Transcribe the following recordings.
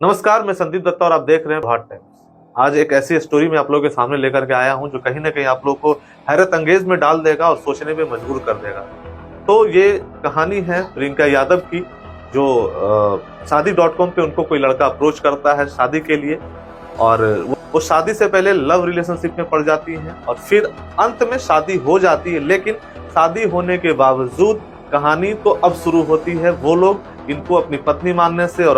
नमस्कार, मैं संदीप दत्ता और आप देख रहे हैं हॉट टाइम्स। आज एक ऐसी स्टोरी मैं आप लोगों के सामने लेकर के आया हूं जो कहीं ना कहीं आप लोग को हैरत अंगेज में डाल देगा और सोचने पे मजबूर कर देगा। तो ये कहानी है प्रियंका यादव की, जो शादी डॉट कॉम पे उनको कोई लड़का अप्रोच करता है शादी के लिए, और वो शादी से पहले लव रिलेशनशिप में पड़ जाती हैं और फिर अंत में शादी हो जाती है। लेकिन शादी होने के बावजूद कहानी तो अब शुरू होती है। वो लोग इनको अपनी पत्नी मानने से और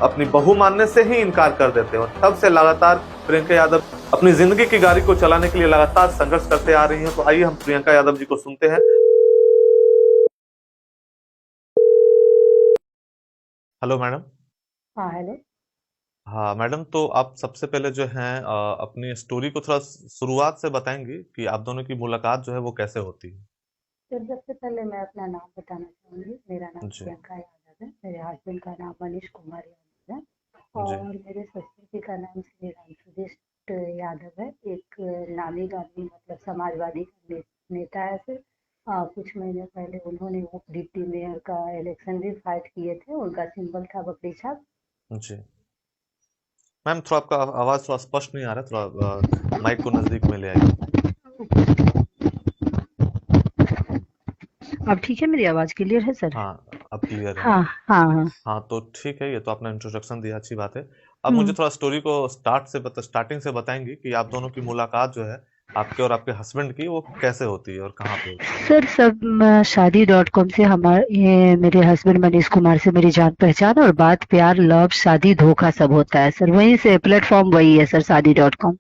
अपनी बहू मानने से ही इनकार कर देते हैं, और तब से लगातार प्रियंका यादव अपनी जिंदगी की गाड़ी को चलाने के लिए लगातार संघर्ष करते आ रही हैं। तो आइए हम प्रियंका यादव जी को सुनते हैं। Hello madam. हाँ, हेलो। हाँ मैडम, तो आप सबसे पहले जो है अपनी स्टोरी को थोड़ा शुरुआत से बताएंगी कि आप दोनों की मुलाकात जो है वो कैसे होती है। फिर सबसे पहले मैं अपना नाम बताना चाहूँगी। मेरा नाम जी। प्रियंका यादव है। मेरे हस्बैंड का नाम मनीष कुमार यादव है जी। और मेरे ससुर जी का नाम श्री रामसुदेश यादव है। एक नामी गामी मतलब समाजवादी नेता है सर। कुछ महीने पहले उन्होंने वो डिप्टी मेयर का इलेक्शन भी फाइट किए थे। उनका सिंबल था बकरी छाप। जी मैम, थोड़ा आपका आवाज थोड़ा स्पष्ट नहीं आ रहा, थोड़ा माइक को नजदीक में ले आइए। अब ठीक है, मेरी आवाज़ क्लियर है सर? हाँ, अब क्लियर है। हाँ, हाँ, हाँ। हाँ, तो ठीक है, ये तो आपने इंट्रोडक्शन दिया, अच्छी बात है। अब मुझे हम्म। थोड़ा स्टोरी को स्टार्टिंग से बताएंगी कि आप दोनों की मुलाकात जो है आपके और आपके हस्बैंड की, वो कैसे होती है और कहाँ पे होती है। सर सब शादी डॉट कॉम से हमारे ये मेरे हस्बैंड मनीष कुमार से मेरी जान पहचान और बात प्यार लव शादी धोखा सब होता है सर। वहीं से प्लेटफॉर्म वही है सर, शादी डॉट कॉम।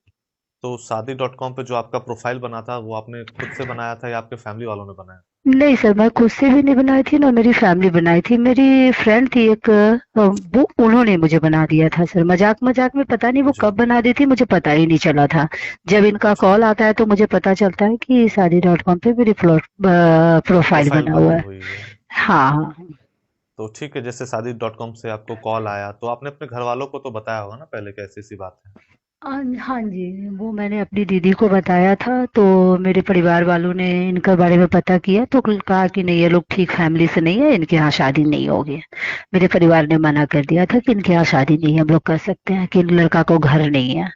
तो शादी डॉट कॉम पे जो आपका प्रोफाइल बना था वो आपने खुद से बनाया था या आपके फैमिली वालों ने बनाया। नहीं सर, मैं खुद से भी नहीं बनाई थी ना, मेरी फैमिली बनाई थी। मेरी फ्रेंड थी एक, वो उन्होंने मुझे बना दिया था सर। मजाक मजाक में, पता नहीं वो जी। कब बना दी थी, मुझे पता ही नहीं चला था। जब इनका अच्छा, कॉल आता है तो मुझे पता चलता है कि शादी डॉट कॉम पे मेरी प्रोफाइल प्रोफाइल बना बनी हुआ है। हुई है। हाँ, हाँ। तो ठीक है, जैसे शादी डॉट कॉम से आपको कॉल आया तो आपने अपने घर वालों को तो बताया होगा ना पहले कि ऐसी सी बात है। हाँ जी, वो मैंने अपनी दीदी को बताया था। तो मेरे परिवार वालों ने इनके बारे में पता किया तो कहा कि नहीं, ये लोग ठीक फैमिली से नहीं है, इनके यहाँ शादी नहीं होगी। मेरे परिवार ने मना कर दिया था कि इनके यहाँ शादी नहीं है, हम लोग कर सकते हैं कि इन लड़का को घर नहीं है।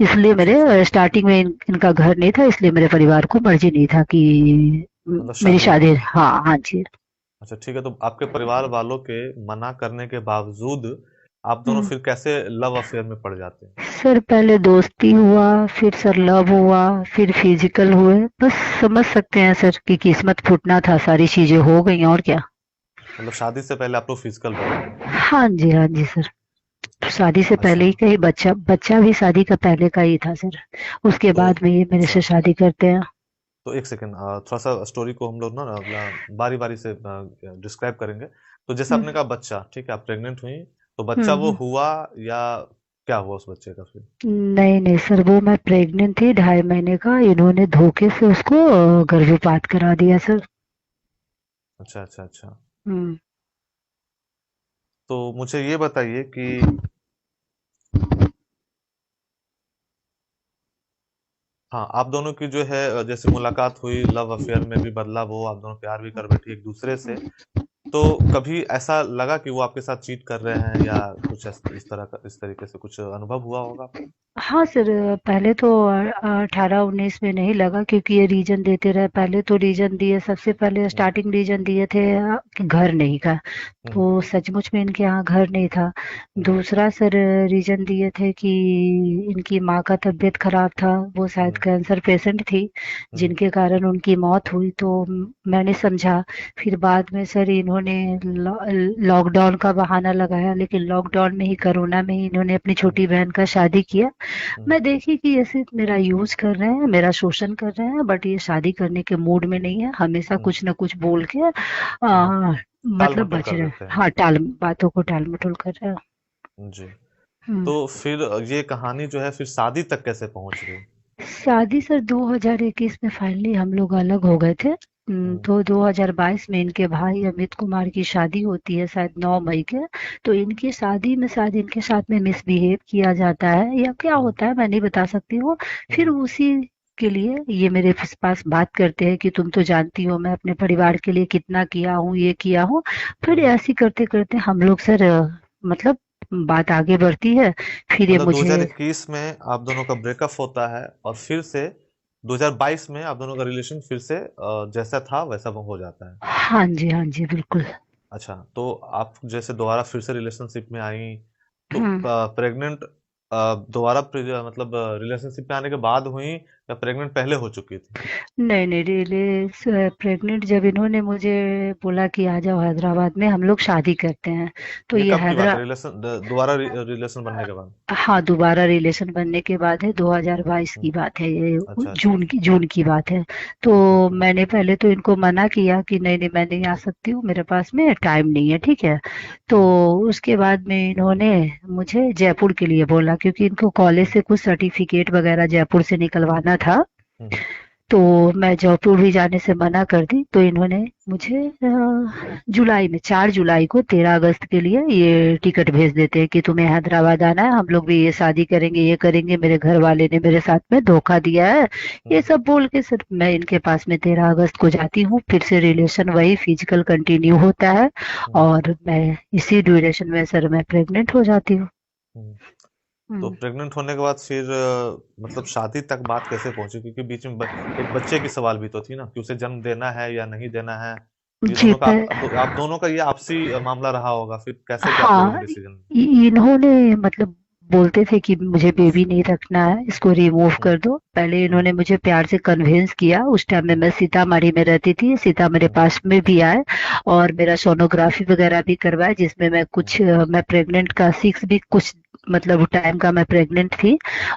इसलिए अच्छा अच्छा। स्टार्टिंग में इनका घर नहीं था, इसलिए मेरे परिवार को मर्जी नहीं था कि मतलब मेरी शादी शादी। हो। हाँ, हाँ जी। अच्छा ठीक है, तो आपके परिवार वालों के मना करने के बावजूद आप दोनों हम्म। फिर कैसे लव अफेयर में पड़ जाते हैं। सर पहले दोस्ती हुआ, फिर सर लव हुआ, फिर फिजिकल हुए। बस समझ सकते हैं सर कि किस्मत फूटना था, सारी चीजें हो गई और क्या। मतलब शादी से पहले आप लोग फिजिकल रहे हैं। हाँ जी, हाँ जी सर। शादी से पहले अच्छा, ही कहीं बच्चा बच्चा भी शादी का पहले का ही था सर। उसके तो बाद में ये मेरे अच्छा, से शादी करते हैं। तो एक सेकेंड, थोड़ा सा स्टोरी को हम लोग ना बारी बारी से डिस्क्राइब करेंगे। तो जैसे हम्म, आपने कहा बच्चा, ठीक है, आप प्रेग्नेंट हुई, तो बच्चा वो हम्म। हुआ या क्या हुआ उस बच्चे का फिर। नहीं नहीं सर, वो मैं प्रेग्नेंट थी 2.5 महीने का, इन्होंने धोखे से उसको गर्भपात करा दिया सर। अच्छा अच्छा अच्छा। हम्म। तो मुझे ये बताइए कि हाँ, आप दोनों की जो है जैसे मुलाकात हुई, लव अफेयर में भी बदला वो, आप दोनों प्यार भी कर बैठी एक दूसरे से। तो कभी ऐसा लगा कि वो आपके साथ चीट कर रहे हैं या कुछ इस तरह का, इस तरीके से कुछ अनुभव हुआ होगा आपको। हाँ सर, पहले तो 18-19 में नहीं लगा, क्योंकि ये रीजन देते रहे। पहले तो रीजन दिए, सबसे पहले हम्म स्टार्टिंग रीजन दिए थे कि घर नहीं का। हम्म तो सचमुच में इनके यहाँ घर नहीं था। हम्म दूसरा सर रीजन दिए थे कि इनकी माँ का तबीयत खराब था, वो शायद हम्म कैंसर पेशेंट थी, हम्म जिनके कारण उनकी मौत हुई। तो मैंने समझा। फिर बाद में सर इन्होंने लॉकडाउन का बहाना लगाया, लेकिन लॉकडाउन में ही, कोरोना में ही इन्होंने अपनी हम्म छोटी बहन का शादी किया। हम्म मैं देखी कि ये सिर्फ मेरा यूज कर रहे हैं, मेरा शोषण कर रहे हैं, बट ये शादी करने के मूड में नहीं है। हमेशा हम्म कुछ ना कुछ बोल के हम्म। टाल मतलब मटोल बच कर रहे हैं। देते हैं। हाँ, टाल बातों को टाल मटोल कर रहे हैं। जी। हम्म। तो फिर ये कहानी जो है फिर शादी तक कैसे पहुंच गई। शादी सर 2021 में फाइनली हम लोग अलग हो गए थे। हम्म तो 2022 में इनके भाई अमित कुमार की शादी होती है, शायद 9 मई के। तो इनकी शादी में शायद इनके साथ में मिसबिहेव किया जाता है या क्या हम्म होता है, मैं नहीं बता सकती हूँ। फिर हम्म उसी के लिए ये मेरे पास बात करते हैं कि तुम तो जानती हो मैं अपने परिवार के लिए कितना किया हूँ, ये किया हूँ। फिर हम्म ऐसे करते करते हम लोग सर मतलब बात आगे बढ़ती है, फिर ये मतलब मुझे 2021 में आप दोनों का ब्रेकअप होता है और फिर से 2022 में आप दोनों का रिलेशन फिर से जैसा था वैसा वो हो जाता है। हाँ जी, हाँ जी, बिल्कुल। अच्छा, तो आप जैसे दोबारा फिर से रिलेशनशिप में आई, तो हुँ। प्रेग्नेंट दोबारा मतलब रिलेशनशिप में आने के बाद हुई या प्रेग्नेंट पहले हो चुकी थी? नहीं, नहीं, प्रेग्नेंट जब इन्होंने मुझे बोला कि आ जाओ हैदराबाद में हम लोग शादी करते हैं, तो ये ये कब की बात है, रिलेशन दोबारा रिलेशन बनने के बाद? हाँ, दोबारा रिलेशन बनने के बाद है, 2022 हम्म, की बात है ये, अच्छा अच्छा। जून की बात है। तो ओके ओके। मैंने पहले तो इनको मना किया कि नहीं नहीं, मैं नहीं आ सकती हूँ, मेरे पास में टाइम नहीं है, ठीक है। तो हम्म, उसके बाद में इन्होंने मुझे जयपुर के लिए बोला, क्योंकि इनको कॉलेज हम्म, से कुछ सर्टिफिकेट वगैरह जयपुर से निकलवाना था। हम्म, तो मैं जयपुर भी जाने से मना कर दी, तो इन्होंने मुझे जुलाई में 4 जुलाई को 13 अगस्त के लिए ये टिकट भेज देते हैं कि तुम्हें हैदराबाद आना है, हम लोग भी ये शादी करेंगे, ये करेंगे, मेरे घर वाले ने मेरे साथ में धोखा दिया है, ये हम्म, सब बोल के सर मैं इनके पास में 13 अगस्त को जाती हूँ, फिर से रिलेशन वही फिजिकल कंटिन्यू होता है, हम्म, और मैं इसी ड्यूरेशन में सर मैं प्रेग्नेंट हो जाती हूँ। हम्म। तो हम्म। प्रेग्नेंट होने के बाद फिर मतलब शादी तक बात कैसे पहुंची, क्योंकि बीच में एक बच्चे की सवाल भी तो थी ना कि उसे जन्म देना है या नहीं देना है। ये जी दोनों का आप दोनों का ये आपसी मामला रहा होगा, फिर कैसे क्या आप लोगों ने हाँ, डिसीजन लिया? इन्होंने मतलब बोलते थे कि मुझे बेबी नहीं रखना है, इसको रिमूव हम्म, कर दो। पहले हम्म, इन्होंने मुझे प्यार से कन्विंस किया, उस टाइम में हम्म, मैं सीतामढ़ी में रहती थी, सीता मेरे हम्म, पास में भी आए और मेरा सोनोग्राफी वगैरह भी करवाए, जिसमें हम्म, मैं प्रेग्नेंट का 6 वीक कुछ मतलब टाइम का मैं प्रेग्नेंट थी,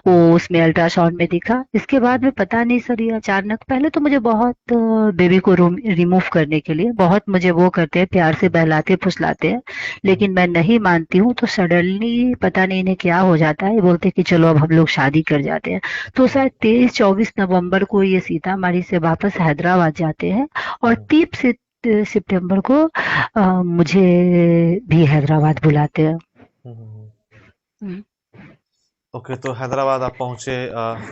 वो हम्म, उसमें अल्ट्रासाउंड में दिखा। इसके बाद हम्म, में पता नहीं सर, ये अचानक पहले तो मुझे बहुत बेबी को रिमूव करने के लिए बहुत मुझे वो करते हैं, प्यार से हम्म, बहलाते फुसलाते हैं, हम्म, लेकिन मैं नहीं मानती हूँ, तो सडनली पता नहीं इन्हें क्या हो जाता है, ये बोलते हैं कि चलो अब हम लोग शादी कर जाते हैं। तो हम्म, शायद 23-24 नवंबर को ये सीतामढ़ी से वापस हैदराबाद जाते हैं, और हम्म, 30 सितंबर को मुझे भी हैदराबाद बुलाते हैं। हम्म। हम्म। ओके, तो हैदराबाद आप पहुंचे,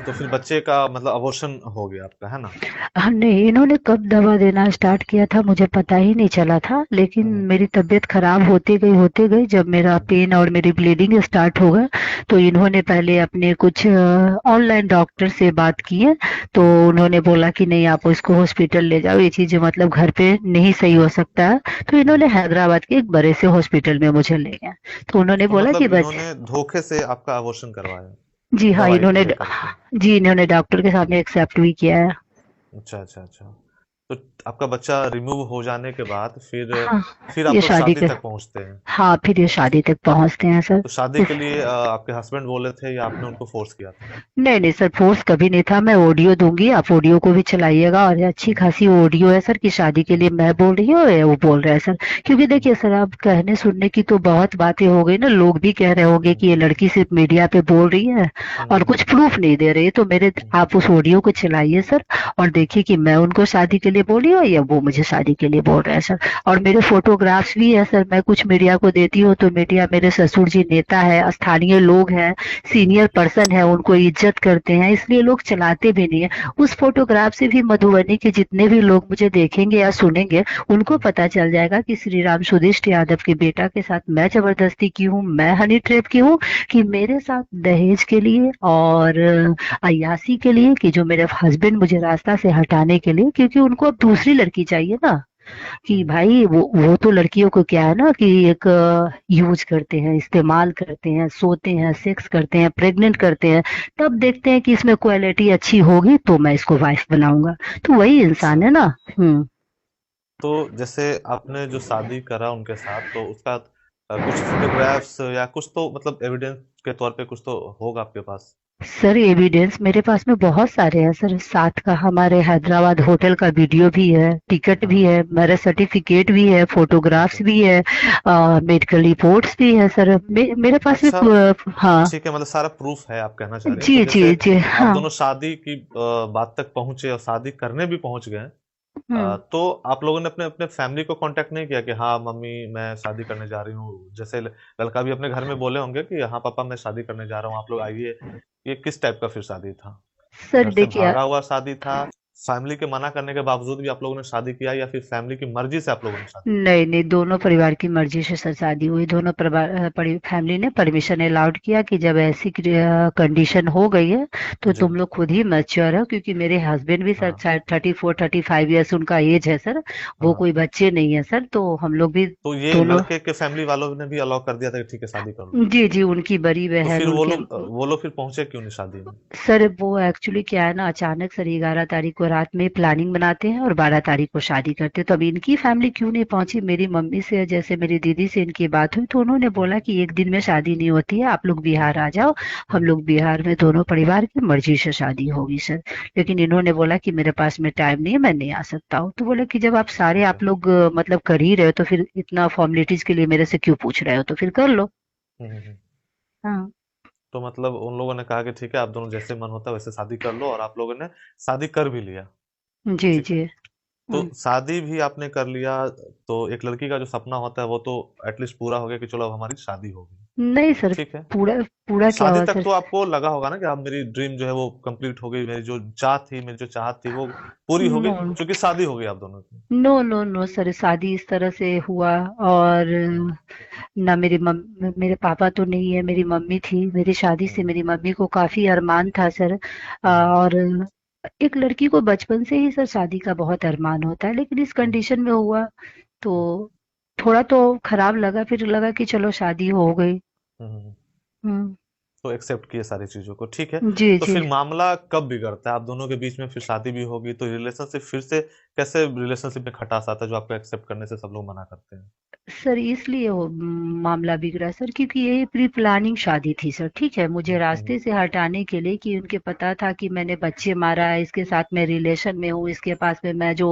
तो फिर बच्चे का मतलब अबॉर्शन हो गया आपका, है ना? हाँ, नहीं, इन्होंने कब दवा देना स्टार्ट किया था मुझे पता ही नहीं चला था, लेकिन हम्म, मेरी तबीयत खराब होते गई जब मेरा हम्म, पेन और मेरी ब्लीडिंग स्टार्ट हो गया, तो इन्होंने पहले अपने कुछ ऑनलाइन डॉक्टर से बात की है, तो हम्म, उन्होंने बोला कि नहीं आप इसको हॉस्पिटल ले जाओ, ये चीजें मतलब घर पे नहीं सही हो सकता है, तो हम्म। इन्होंने हैदराबाद के एक बड़े से हॉस्पिटल में मुझे ले गया, तो उन्होंने तो बोला कि मतलब बस। इन्होंने धोखे से आपका अबॉर्शन करवाया, जी हाँ, दवाई को लेकर के? जी इन्होंने डॉक्टर के सामने एक्सेप्ट भी किया है। अच्छा अच्छा अच्छा। तो आपका बच्चा रिमूव हो जाने के बाद हाँ, फिर ये आप लोग शादी शादी के तक पहुंचते हैं? हाँ, फिर ये शादी तक पहुँचते हैं सर। तो शादी के लिए आपके हस्बैंड बोले थे या आपने उनको फोर्स किया था? नहीं, नहीं सर, फ़ोर्स कभी नहीं था, मैं ऑडियो दूँगी, आप ऑडियो को भी चलाइएगा, और अच्छी हम्म, खासी ऑडियो है सर कि शादी के हम्म, लिए मैं बोल रही हूँ या वो बोल रहा है सर। क्योंकि हम्म, देखिए सर, अब कहने सुनने की तो बहुत बातें हो गई ना, लोग भी कह रहे होंगे हम्म, कि ये लड़की सिर्फ़ मीडिया पे बोल रही है हम्म, और कुछ प्रूफ़ नहीं दे रही है, तो मेरे हम्म, आप उस ऑडियो को चलाइए सर, और देखिए कि मैं उनको शादी के लिए बोली हूँ या वो मुझे शादी के लिए बोल रहे हैं सर। और मेरे फ़ोटोग्राफ्स भी है सर, मैं कुछ मीडिया को देती हूँ, तो मीडिया मेरे ससुर जी नेता है, स्थानीय लोग हैं, हम्म, सीनियर पर्सन है, उनको इज्जत करते हैं, इसलिए लोग चलाते भी नहीं है। उस फोटोग्राफ से भी मधुबनी के जितने भी लोग मुझे देखेंगे या सुनेंगे, उनको हम्म, पता चल जाएगा कि श्री राम सुदिष्ट यादव के बेटा के साथ मैं जबरदस्ती की हूँ, मैं हनी ट्रैप की हूँ, कि मेरे साथ दहेज के लिए और अय्यासी के लिए, कि जो मेरे हस्बैंड मुझे रास्ता से हटाने के लिए, क्योंकि उनको अब दूसरी लड़की चाहिए ना, कि हम्म। भाई वो तो लड़कियों को क्या है ना कि एक यूज करते हैं, इस्तेमाल करते हैं, सोते हैं, सेक्स करते हैं, प्रेग्नेंट करते हैं, तब देखते हैं कि इसमें क्वालिटी अच्छी होगी तो मैं इसको वाइफ बनाऊंगा, तो वही अच्छा, इंसान है ना। हम्म। तो जैसे आपने जो शादी करा उनके साथ, तो उसका कुछ फोटोग्राफ्स या कुछ तो मतलब एविडेंस के तौर पे कुछ तो होगा आपके पास? सर एविडेंस मेरे पास में बहुत सारे हैं सर, साथ का हमारे हैदराबाद होटल का वीडियो भी है, टिकट भी हाँ। है, मैरिज सर्टिफिकेट भी है, फोटोग्राफ्स अच्छा भी है, मेडिकल रिपोर्ट्स भी है सर, मेरे पास में अच्छा। हाँ। ठीक है, मतलब सारा प्रूफ है आप कहना चाह रहे हैं। जी तो जी जैसे जी आप हाँ। दोनों शादी की बात तक पहुंचे और शादी करने भी पहुंच गए, हम्म। तो आप लोगों ने अपने अपने फैमिली को कांटेक्ट नहीं किया कि हाँ मम्मी मैं शादी करने जा रही हूँ, जैसे लड़का भी अपने घर में बोले होंगे कि हाँ पापा मैं शादी करने जा रहा हूँ, आप लोग आइए? ये किस टाइप का फिर शादी था? सर घर से देखिए, भागा हुआ शादी था फैमिली के मना करने के बावजूद भी आप लोगों ने शादी किया, या फिर फैमिली की मर्जी से आप लोगों ने शादी नहीं नहीं, दोनों परिवार की मर्जी से सर शादी हुई। दोनों परिवार फैमिली ने परमिशन अलाउड किया कि जब ऐसी कंडीशन हो गई है तो की? जी। तुम लोग खुद ही मैच्योर हो, क्योंकि मेरे हस्बैंड भी सर हाँ। शायद 34-35 ईयर्स उनका एज है सर। वो हाँ, कोई बच्चे नहीं है सर, तो हम लोग भी तो ये दोनों। लड़के के फैमिली वालों ने भी अलाउ कर दिया था कि ठीक है शादी कर लो? जी जी, उनकी बड़ी तो बहन फिर वो उनके। लोग वो लोग फिर पहुंचे क्यों नहीं शादी में? सर वो एक्चुअली क्या है ना, अचानक सर 11 तारीख को रात में प्लानिंग बनाते हैं और 12 तारीख को शादी करते हैं। तो अब इनकी फैमिली क्यों नहीं पहुंची, मेरी मम्मी से जैसे मेरी दीदी से इनकी बात हुई तो उन्होंने हम्म, बोला कि एक दिन में शादी नहीं होती है, आप लोग बिहार हम्म, आ जाओ। हम हम्म, लोग बिहार में दोनों परिवार की मर्जी से शादी होगी सर। लेकिन इन्होंने बोला कि मेरे पास में टाइम नहीं है, मैं नहीं आ सकता हूँ। तो बोले कि जब आप सारे ओके। आप लोग मतलब कर ही रहे हो तो फिर इतना फॉर्मेलिटीज के लिए मेरे से क्यों पूछ रहे हो, तो फिर कर लो। हाँ। तो मतलब उन लोगों ने कहा कि ठीक है, आप दोनों जैसे मन होता है वैसे शादी कर लो, और आप लोगों ने शादी कर भी लिया। जी ठीक है। जी। तो हम्म। शादी भी आपने कर लिया, तो एक लड़की का जो सपना होता है वो तो एटलीस्ट पूरा हो गया कि चलो अब हमारी शादी होगी। नहीं सर, ठीक है। पूरा पूरा क्या शादी हुआ तक सर। तो आपको लगा होगा ना कि अब मेरी ड्रीम जो है वो कंप्लीट हो गई, मेरी जो चाह थी, मेरी जो चाहत थी वो पूरी हो गई, नो क्योंकि शादी हो गई आप दोनों की। नो नो नो सर, शादी इस तरह से हुआ। और हम्म, ना मेरे पापा तो नहीं है, मेरी मम्मी थी। मेरी शादी से हम्म, मेरी मम्मी को काफी अरमान था सर। हम्म, और एक लड़की को बचपन से ही सर शादी का बहुत अरमान होता है, लेकिन इस हम्म, कंडीशन में हुआ तो थोड़ा तो खराब लगा। फिर लगा कि चलो शादी हो गई। हम्म। हम्म। तो एक्सेप्ट किए सारी चीजों को, ठीक है। जी तो जी। फिर मामला कब बिगड़ता है आप दोनों के बीच में? फिर शादी भी होगी तो रिलेशनशिप फिर से कैसे रिलेशनशिप में खटास आता है जो आपको एक्सेप्ट करने से सब लोग मना करते हैं? सर इसलिए वो मामला बिगड़ा सर, क्योंकि ये प्री प्लानिंग शादी थी सर। ठीक है, मुझे हम्म, रास्ते से हटाने के लिए, कि उनके पता था कि मैंने बच्चे मारा है, इसके साथ मैं रिलेशन में हूँ, इसके पास में मैं जो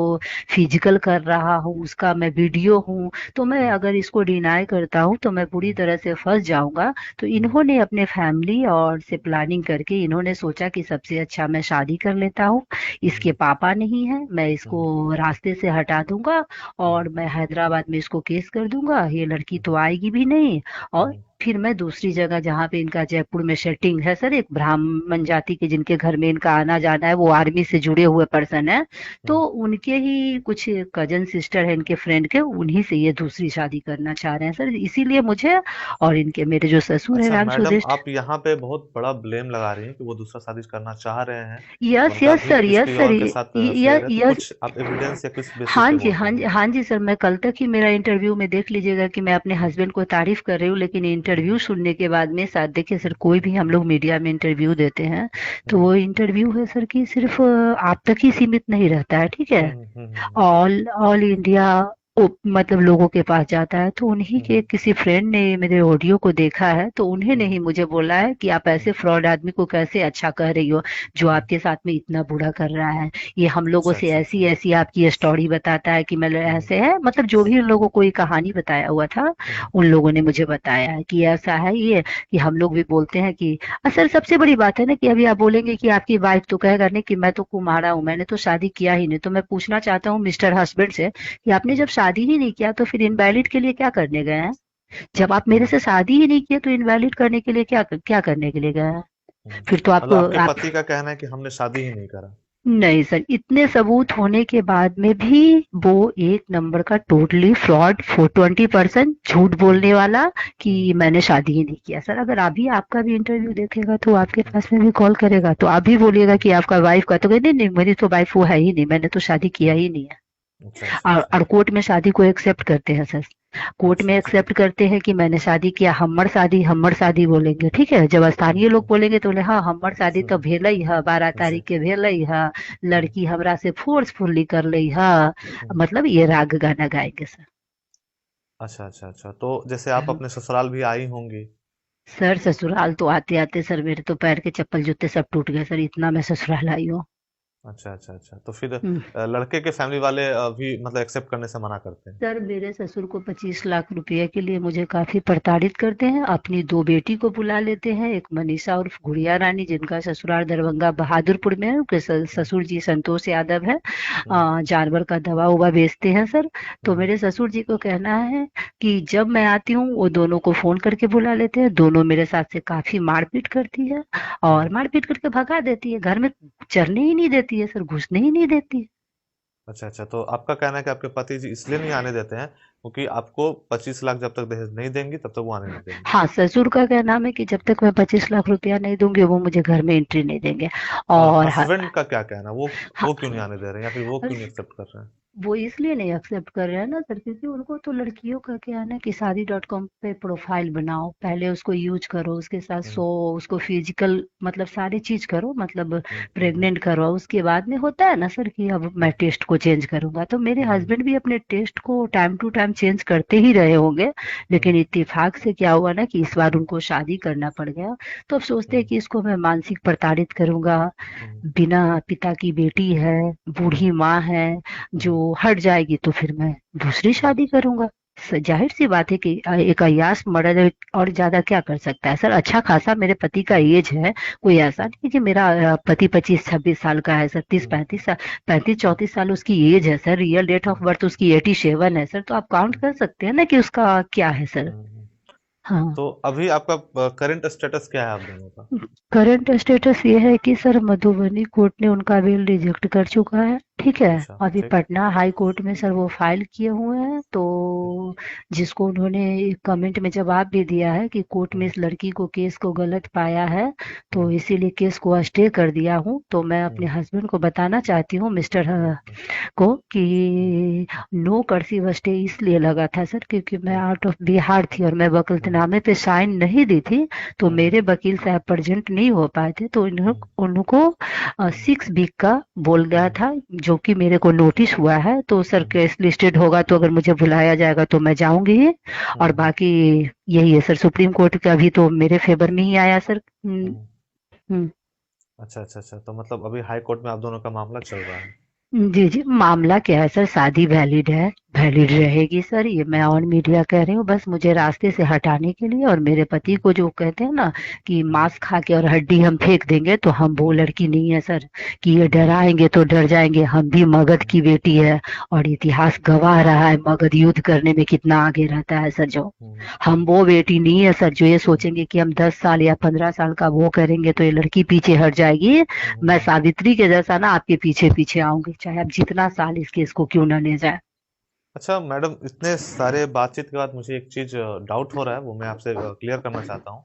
फिजिकल कर रहा हूँ उसका मैं वीडियो हूँ। तो मैं हम्म, अगर इसको डिनाई करता हूँ तो मैं बुरी हम्म, तरह से फंस जाऊंगा। तो हम्म, इन्होंने अपने फैमिली और से प्लानिंग करके इन्होंने सोचा कि सबसे अच्छा मैं शादी कर लेता हूँ। इसके हम्म, पापा नहीं है, मैं इसको हम्म, रास्ते से हटा दूंगा हम्म, और मैं हैदराबाद में इसको केस कर दूंगा, ये लड़की हम्म, तो आएगी भी नहीं। और हम्म, फिर मैं दूसरी जगह, जहाँ पे इनका जयपुर में सेटिंग है सर, एक ब्राह्मण जाति के जिनके घर में इनका आना जाना है, वो आर्मी से जुड़े हुए पर्सन है। तो हम्म, उनके ही कुछ कजन सिस्टर है इनके फ्रेंड के, उन्हीं से ये दूसरी शादी करना चाह रहे हैं सर। इसीलिए मुझे और इनके मेरे जो ससुर है अच्छा राम मैडम, स्वदेश। आप यहाँ पे बहुत बड़ा ब्लेम लगा रही हैं कि वो दूसरा शादी करना चाह रहे हैं, यस उनका यस भी सर, कुछ यस कोई सर। और के साथ अफेयर है, तो यस। कुछ आप एविडेंस या किस बेसिस हाँ पे जी, बोल हाँ रही जी, हैं? हाँ जी सर, मैं कल तक ही मेरा इंटरव्यू में देख लीजिएगा कि मैं अपने हम्म, हस्बैंड को तारीफ कर रही हूँ, लेकिन हम्म, इंटरव्यू सुनने के बाद में शायद, देखिए सर, कोई भी हम लोग मीडिया में इंटरव्यू देते हैं तो हम्म, वो इंटरव्यू है सर कि सिर्फ आप तक ही सीमित नहीं रहता है। ठीक है, हम्म, ऑल ऑल इंडिया मतलब लोगों के पास जाता है। तो उन्हीं के हम्म, किसी फ्रेंड ने मेरे ऑडियो को देखा है, तो उन्हीं ने हम्म, ही मुझे बोला है कि आप हम्म, ऐसे फ्रॉड आदमी को कैसे अच्छा कह रही हो, जो हम्म। आपके साथ में इतना बुरा कर रहा है। ये हम लोगों अच्छा, से अच्छा, ऐसी अच्छा। ऐसी आपकी स्टोरी बताता है कि मतलब हम्म, ऐसे है, मतलब जो भी उन लोगों को कोई कहानी बताया हुआ था, हम्म, उन लोगों ने मुझे बताया है कि ऐसा है ये, कि हम लोग भी बोलते हैं कि सर सबसे बड़ी बात है ना कि अभी आप बोलेंगे कि आपकी वाइफ तो कहेगा नहीं कि मैं तो कुम्हारा हूँ, मैंने तो शादी किया ही नहीं। तो मैं पूछना चाहता हूँ मिस्टर हस्बैंड से कि आपने हम्म, जब शादी ही नहीं किया तो फिर इनवैलिड के लिए क्या करने गए हैं? जब आप मेरे हम्म, से शादी ही नहीं किए तो इनवैलिड करने के लिए क्या क्या करने के लिए गए हैं? फिर तो मतलब आपको आपके आप। पति का कहना है कि हमने शादी ही नहीं करा? नहीं सर, इतने सबूत होने के बाद में भी वो एक नंबर का टोटली फ्रॉड, 420% झूठ हम्म, बोलने वाला, कि हम्म, मैंने शादी ही नहीं किया। सर अगर अभी आपका भी इंटरव्यू देखेगा तो आपके हम्म, पास में भी कॉल करेगा तो आप भी बोलिएगा हम्म, कि आपका वाइफ का, तो कहते नहीं नहीं, मेरी तो वाइफ वो है ही नहीं, मैंने तो शादी किया हम्म। ही नहीं है। अच्छा, अच्छा, अच्छा। और कोर्ट में शादी को एक्सेप्ट करते हैं सर। कोर्ट अच्छा, में अच्छा। एक्सेप्ट करते हैं कि मैंने शादी किया, हम्मर शादी बोलेंगे। ठीक है, जब हम्म, स्थानीय लोग बोलेंगे तो बोले हाँ हम्मर शादी तो हम्म, भेलई है, बारह जी। तारीख के भेलई है, हम्म, लड़की हमरा से फोर्सफुली कर ली है। हम्म। मतलब ये राग गाना गाएंगे सर। अच्छा, अच्छा, अच्छा, तो जैसे आप अपने ससुराल भी आई होंगी? सर ससुराल तो आते आते सर मेरे तो पैर के चप्पल जूते सब टूट गए सर, इतना मैं ससुराल आई हूँ। अच्छा, अच्छा, अच्छा, तो फिर हम्म। लड़के के फैमिली वाले भी मतलब एक्सेप्ट करने से मना करते हैं? सर मेरे ससुर को 25 लाख रुपए के लिए मुझे काफी प्रताड़ित करते हैं। अपनी दो बेटी को बुला लेते हैं, एक मनीषा उर्फ गुड़िया रानी जिनका ससुराल दरभंगा बहादुरपुर में है, उनके हम्म, ससुर जी संतोष यादव है। हम्म, जानवर का दवा उवा बेचते हैं सर। तो हम्म, मेरे ससुर जी को कहना है कि जब मैं आती हूँ वो दोनों को फोन करके बुला लेते हैं, दोनों मेरे साथ से काफी मारपीट करती है, और हम्म, मारपीट करके भगा देती है, घर में चढ़ने ही नहीं देती देती है सर, घुसने ही नहीं देती है। अच्छा अच्छा, तो आपका कहना है कि आपके पति जी इसलिए नहीं आने देते हैं क्योंकि आपको 25 लाख जब तक दहेज नहीं देंगी तब तक वो आने नहीं देंगे। हाँ, ससुर का क्या नाम है कि जब तक मैं 25 लाख रुपया नहीं दूंगी वो मुझे घर में एंट्री नहीं देंगे। और और हस्बैंड का क्या कहना, वो क्यों नहीं हाँ, आने दे रहे हैं या फिर वो क्यों नहीं एक्सेप्ट कर रहे हैं? वो इसलिए नहीं एक्सेप्ट कर रहे हैं ना सर, क्योंकि उनको तो लड़कियों का क्या है ना कि शादी.com पे प्रोफाइल बनाओ, पहले उसको यूज करो, उसके साथ हम्म सो, उसको फिजिकल मतलब सारी चीज करो, मतलब हम्म हम्म प्रेग्नेंट करवाओ, उसके बाद में होता है ना सर कि अब मैं हम्म टेस्ट को चेंज करूंगा। तो मेरे हम्म हस्बैंड भी अपने टेस्ट को टाइम टू टाइम चेंज करते ही रहे होंगे, हम्म लेकिन इत्तेफाक से क्या हुआ ना कि इस बार उनको शादी करना पड़ गया। तो अब सोचते हैं हम्म कि इसको मैं मानसिक प्रताड़ित करूंगा, हम्म बिना पिता की बेटी है, हम्म बूढ़ी माँ है, जो हम्म हट जाएगी तो फिर मैं दूसरी हम्म शादी करूंगा। जाहिर सी बात है कि एक अय्याश मर्द और ज्यादा क्या कर सकता है सर। अच्छा खासा मेरे पति का एज है, कोई ऐसा नहीं कि मेरा पति 25-26 साल का है सर, तीस हम्म पैंतीस साल, पैंतीस हम्म चौंतीस साल उसकी एज है sir, real date of hmm birth उसकी 87 है सर, तो आप काउंट हम्म कर सकते हैं ना कि उसका क्या है सर। हम्म। हाँ। तो अभी आपका करंट स्टेटस क्या है आप दोनों का? करंट स्टेटस ये है कि सर मधुबनी कोर्ट ने उनका बेल रिजेक्ट कर चुका है, ठीक है। अच्छा अभी ठीक। पटना हाई कोर्ट में सर वो फाइल किए हुए हैं, तो जिसको उन्होंने कमेंट में जवाब भी दिया है कि कोर्ट में हम्म इस लड़की को केस को गलत पाया है, तो हम्म इसीलिए केस को स्टे कर दिया हूँ। तो मैं अपने हम्म हस्बैंड को बताना चाहती हूँ, मिस्टर हम्म को, हम्म कि नो कर्सिव स्टे इसलिए लगा था सर क्योंकि मैं हम्म आउट ऑफ बिहार थी और मैं हम्म वकीलतनामे पे साइन नहीं दी थी, तो हम्म मेरे वकील साहब प्रेजेंट नहीं हो पाए थे, तो हम्म उनको हम्म 6 वीक का बोल गया हम्म था, जो कि मेरे को नोटिस हुआ है। तो सर हम्म केस लिस्टेड होगा तो अगर मुझे बुलाया जाएगा तो मैं जाऊंगी ही। और हम्म बाकी यही है सर, सुप्रीम कोर्ट का भी तो मेरे फेवर में ही आया सर। हम्म। हम्म। अच्छा अच्छा अच्छा, तो मतलब अभी हाई कोर्ट में आप दोनों का मामला चल रहा है। जी जी, मामला क्या है सर, शादी वैलिड है, वैलिड हम्म रहेगी सर, ये मैं हम्म ऑन मीडिया कह रही हूँ, बस मुझे हम्म रास्ते से हटाने के लिए। और मेरे पति हम्म को जो कहते हैं ना कि हम्म मांस खा के और हड्डी हम फेंक देंगे, तो हम वो हम्म लड़की नहीं है सर कि ये हम्म डराएंगे तो डर जाएंगे। हम भी मगध हम्म की बेटी है, और इतिहास गवाह रहा है मगध युद्ध करने में कितना आगे रहता है सर। जो हम्म हम वो बेटी नहीं है सर जो ये हम्म सोचेंगे कि हम 10 साल या 15 साल का वो करेंगे तो ये लड़की पीछे हट जाएगी। मैं हम्म। सावित्री के जैसा ना आपके पीछे पीछे आऊंगी, चाहे आप जितना साल इस केस को क्यों ना ले जाए। अच्छा मैडम, इतने सारे बातचीत के बाद मुझे एक चीज डाउट हो रहा है, वो मैं आपसे क्लियर करना चाहता हूँ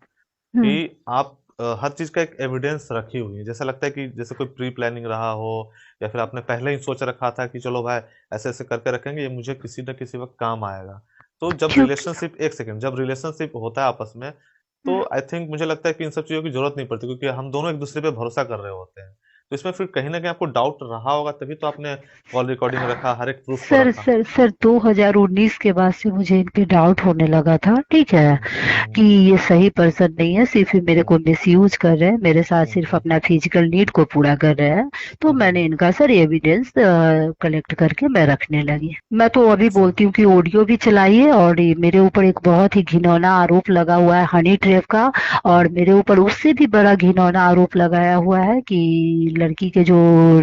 हम्म। कि आप हर चीज का एक एविडेंस रखी हुई है। जैसा लगता है कि जैसे कोई प्री प्लानिंग रहा हो या फिर आपने पहले ही सोच रखा था कि चलो भाई ऐसे ऐसे करके रखेंगे, ये मुझे किसी न किसी वक्त काम आएगा। तो जब क्योंकि रिलेशनशिप, एक सेकंड, जब रिलेशनशिप होता है आपस में, तो आई थिंक मुझे लगता है कि इन सब चीजों की जरूरत नहीं पड़ती क्योंकि हम दोनों एक दूसरे पे भरोसा कर रहे होते हैं। तो इसमें फिर कहीं ना कहीं आपको डाउट रहा होगा, तभी तो आपने कॉल रिकॉर्डिंग रखा, हर एक प्रूफ को सर रखा। सर सर 2019 के बाद से मुझे इन पे डाउट होने लगा था, ठीक है, हम्म कि ये सही पर्सन नहीं है, सिर्फ ही मेरे हम्म को मिसयूज कर रहे हैं, मेरे साथ हम्म सिर्फ हम्म अपना फिजिकल नीड को पूरा कर रहे हैं। तो हम्म। मैंने इनका सर एविडेंस कलेक्ट करके मैं रखने लगी। मैं तो अभी अच्छा। बोलती हूँ कि ऑडियो भी चलाइए, और ये मेरे ऊपर एक बहुत ही घिनौना आरोप लगा हुआ है हनी ट्रैप का, और हम्म मेरे ऊपर उससे भी बड़ा घिनौना आरोप लगाया हुआ है कि लड़की के जो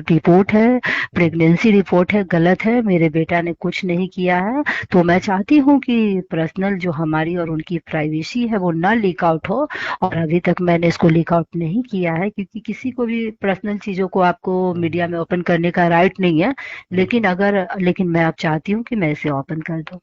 रिपोर्ट है, हम्म प्रेगनेंसी रिपोर्ट है, गलत है, मेरे बेटा ने कुछ नहीं किया है। तो मैं हम्म चाहती हूँ कि पर्सनल जो हमारी और उनकी प्राइवेसी है वो ना लीक आउट हो, और हम्म अभी तक मैंने इसको लीक आउट नहीं किया है, क्योंकि किसी को भी पर्सनल चीजों को आपको मीडिया हम्म में ओपन करने का राइट नहीं है। बिल्कुल। लेकिन मैं अब चाहती हूँ कि मैं इसे ओपन कर दूं,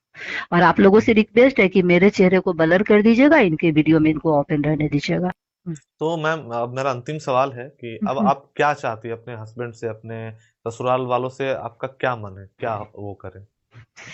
और आप लोगों हम्म से रिक्वेस्ट है कि मेरे चेहरे को ब्लर कर दीजिएगा, इनके वीडियो हम्म। में इनको ओपन रहने दीजिएगा। तो मैम, अब मेरा अंतिम सवाल है कि अब हम्म। आप क्या चाहती है अपने हस्बैंड से, अपने ससुराल वालों से, आपका क्या मन है, क्या वो करें?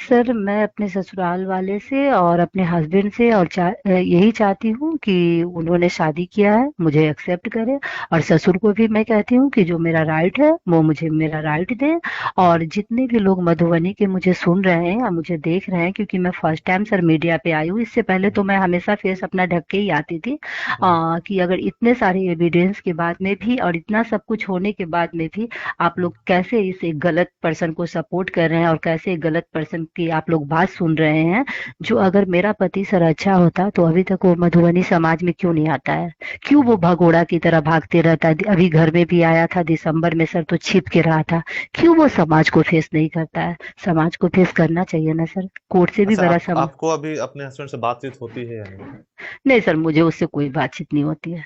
सर मैं अपने ससुराल वाले से और अपने हस्बैंड से यही चाहती हूँ कि उन्होंने शादी किया है, मुझे एक्सेप्ट करे, और ससुर को भी मैं कहती हूँ कि जो मेरा हम्म राइट है वो मुझे मेरा राइट दे। हम्म और जितने भी लोग मधुबनी के मुझे सुन रहे हैं या मुझे देख रहे हैं, क्योंकि मैं फर्स्ट टाइम सर मीडिया पे आई हूँ, इससे पहले हम्म तो मैं हमेशा फेस अपना ढक के ही आती थी, हम्म कि अगर इतने सारे एविडेंस के बाद में भी और इतना सब कुछ होने के बाद में भी आप हम्म लोग कैसे इस एक गलत पर्सन को सपोर्ट कर रहे हैं, और कैसे एक गलत पर्सन की आप लोग बात सुन रहे हैं। जो हम्म अगर मेरा पति सर अच्छा होता तो अभी तक वो मधुबनी समाज में क्यों नहीं आता है, क्यों वो हम्म भगोड़ा की तरह भागते रहता है। अभी घर में भी आया था दिसंबर में सर, तो छिप के रहा था, क्यों वो समाज को फेस नहीं करता है। समाज को फेस करना चाहिए ना सर, कोर्ट से भी अच्छा, बड़ा आप सम आपको अभी अपने हस्बैंड से बातचीत होती है या नहीं? नहीं सर, मुझे उससे कोई बातचीत नहीं होती है,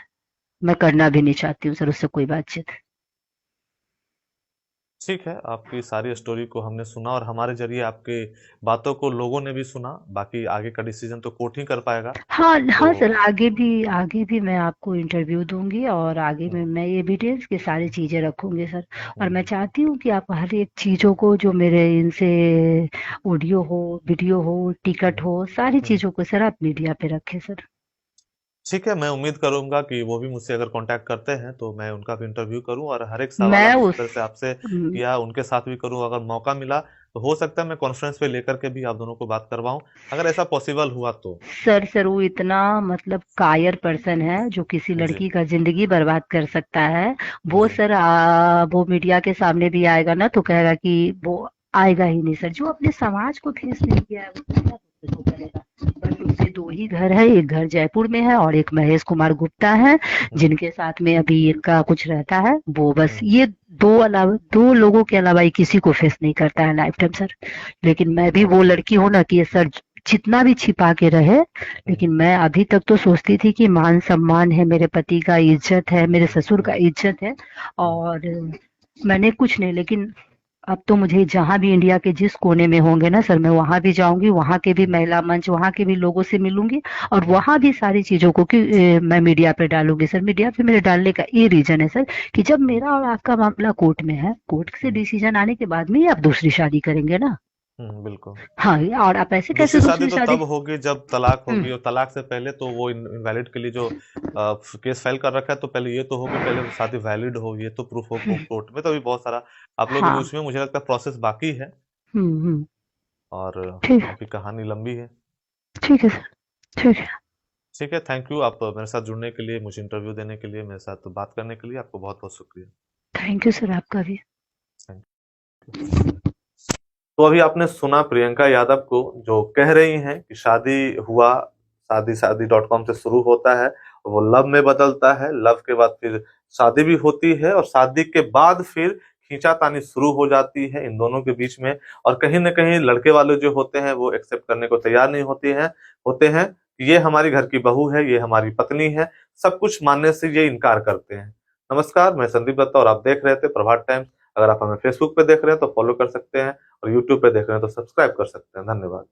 मैं करना भी नहीं चाहती हूँ सर उससे कोई बातचीत। ठीक है, आपकी सारी स्टोरी को हमने सुना और हमारे ज़रिए आपके बातों को लोगों ने भी सुना। बाकी आगे का डिसीज़न तो कोर्ट ही कर पाएगा। हाँ हाँ तो सर, आगे भी मैं आपको इंटरव्यू दूंगी और आगे में हुँ, मैं ये डिटेल्स की सारी चीज़ें रखूंगी सर। और मैं हुँ, चाहती हूँ कि आप हर एक चीज़ों को जो मेरे इनसे ऑडियो हो, वीडियो हो, टिकट हुँ, हो, सारी हुँ। चीज़ों को सर आप मीडिया पे रखें सर। ठीक है, मैं उम्मीद करूँगा कि वो भी मुझसे अगर कॉन्टैक्ट करते हैं, तो मैं उनका भी इंटरव्यू करूँ और हर एक सवाल मैं आप जिस उस तरह से आपसे हम्म, किया, उनके साथ भी करूँ। अगर मौका मिला, तो हो सकता है मैं कॉन्फ्रेंस पे लेकर के भी आप दोनों को बात करवाऊँ, अगर ऐसा पॉसिबल हुआ तो। सर वो इतना मतलब कायर पर्सन है जो किसी जी, लड़की का जिंदगी बर्बाद कर सकता है। वो जी। सर वो मीडिया के सामने भी आएगा ना तो कहेगा कि वो आएगा ही नहीं सर। जो अपने समाज को फेस नहीं किया है वो क्या दूसरे को करेगा। बस उसके दो ही घर है, एक घर जयपुर में है और एक महेश कुमार गुप्ता है हुँ, जिनके साथ में अभी इनका कुछ रहता है। वो बस हुँ, ये दो लोगों के अलावा ये किसी को फेस नहीं करता है लाइफ टाइम सर। लेकिन मैं भी वो ओके। लड़की हूँ ना कि ये सर जितना भी छिपा के रहे, हुँ, लेकिन मैं अभी तक तो सोचती थी कि मान सम्मान है, मेरे पति का इज्जत है, मेरे हुँ, ससुर का हुँ, इज्जत है। हुँ, और मैंने कुछ नहीं, लेकिन अब तो मुझे जहां भी इंडिया के जिस कोने में होंगे ना सर, मैं वहां भी जाऊंगी, वहां के भी हुँ, महिला मंच, वहां के भी लोगों से मिलूंगी और हुँ, वहां भी सारी चीजों को कि मैं मीडिया पे डालूंगी सर। मीडिया पे मेरे डालने का ये रीजन है सर कि जब हुँ, मेरा और आपका मामला कोर्ट में है, कोर्ट से हुँ, डिसीजन आने के बाद में ही आप दूसरी शादी करेंगे ना। हुँ, बिल्कुल। हाँ, और आप ऐसे कैसे दूसरी शादी दूसरी तो शादी। तब होगी जब तलाक हम्म, होगी और तलाक से पहले तो वो इनवैलिड के लिए जो केस फाइल कर रखा है, तो पहले ये तो हो कि पहले वो शादी वैलिड हो, ये तो प्रूफ हो हम्म, कोर्ट में। तो अभी बहुत सारा आप लोग के हाँ, बीच में मुझे लगता है प्रोसेस बाकी है हम्म, और ठीक अभी कहानी लंबी है। ठीक है सर, ठीक है। ठीक है, थैंक यू आप मेरे साथ जुड़ने के लिए, मुझे इंटरव्यू देने के लिए, मेरे साथ बात करने के लिए आपको बहुत-बहुत शुक्रिया। थैंक यू सर, आपका भी। Thank you. तो अभी आपने सुना प्रियंका यादव को जो कह रही हैं कि शादी हुआ, शादी शादी डॉट कॉम से शुरू होता है, वो लव में बदलता है, लव के बाद फिर शादी भी होती है और शादी के बाद फिर खींचातानी शुरू हो जाती है इन दोनों के बीच में। और कहीं न कहीं लड़के वाले जो होते हैं वो एक्सेप्ट करने को तैयार नहीं होते हैं कि ये हमारी घर की बहू है, ये हमारी पत्नी है, सब कुछ मानने से ये इनकार करते हैं। नमस्कार, मैं संदीप दत्ता और आप देख रहे थे प्रभात टाइम्स। अगर आप हमें फेसबुक पे देख रहे हैं तो फॉलो कर सकते हैं और यूट्यूब पे देख रहे हैं तो सब्सक्राइब कर सकते हैं। धन्यवाद।